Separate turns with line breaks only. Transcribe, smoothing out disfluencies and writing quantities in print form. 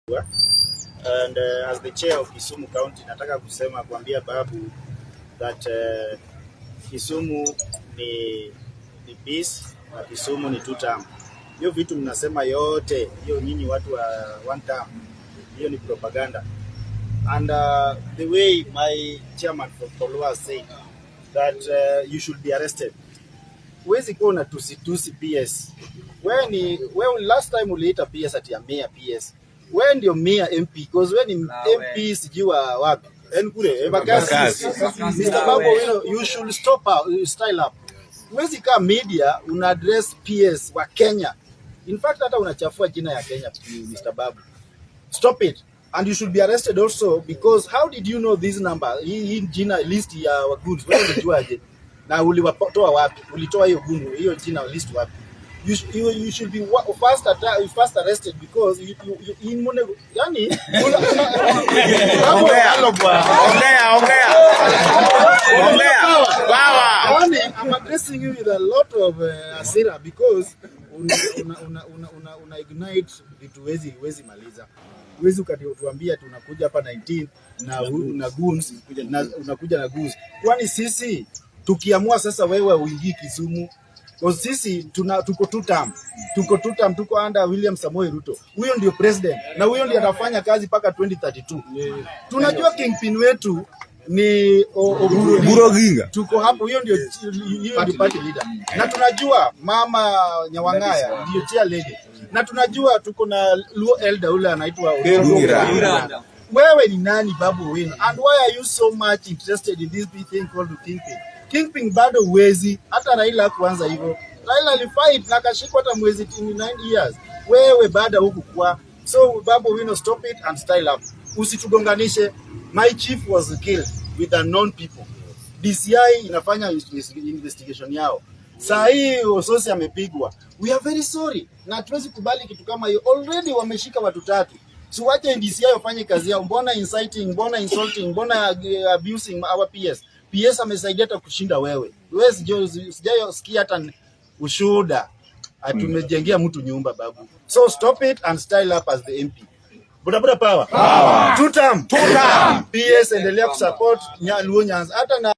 And as the chair of Kisumu County, nataka kusema kuambia Babu that Kisumu ni peace na Kisumu ni two term. Hiyo vitu mnasema yote, hiyo nyinyi watu wa one term, hiyo ni propaganda. And the way my chairman from Tolua said that you should be arrested. Huwezi kuwa na tusi PS. Wewe last time uliita PS ati ya mayor PS. Wewe ndio mayor MP because wewe ni MP sijua wapi. Kule Embakasi. Mr. Babu, you should style up. Huwezi kama media una address PS wa Kenya. In fact hata unachafua jina ya Kenya Mr. Babu. Stop it. And you should be arrested also because how did you know this number? Hii jina list ya wagunzi. Wewe ulijuaje? Na uliwatoa wapi? Ulitoa hiyo gundu, hiyo jina list wapi? You should be first arrested because yani I'm addressing you with a lot of asira because una ignite vitu wezi maliza. Huwezi ukatuambia tunakuja hapa 19 na goons na unakuja na goons. Kwani sisi tukiamua sasa wewe uingie Kisumu, kwa sisi tuko two term, tuko under William Samoei Ruto. Huyo ndio president na huyo ndio atafanya kazi paka 2032. Tunajua kingpin wetu ni Oburu Oginga. Tuko hapo, huyo ndio party leader. Na tunajua mama Nyawangaya ndio chair lady. Na tunajua tuko na Luo elder ule anaitwa Oginga. Wewe ni nani Babu Owino? And why are you so much interested in this big thing called kingpin? Kingpin bado uwezi, hata Raila kuanza hivyo. Raila alifight na kashikwa hata mwezi 9 years. Wewe bado huku kwa. So Babu Owino, stop it and style up. Usitugonganishe. My chief was killed with unknown people. DCI inafanya investigation yao. Saa hii Ososi amepigwa. We are very sorry. Na hatuwezi kubali kitu kama hiyo. Already wameshika watu 3. So wacha DCI wafanye kazi yao. Mbona inciting, mbona insulting, mbona abusing our PS? PS amesaidia hata kushinda wewe. Wewe sijasikia hata ushuhuda. Atumejengea mtu nyumba Babu. So stop it and style up as the MP. Boda power. Two term. PS endelea kusupport Luo Nyanza hata na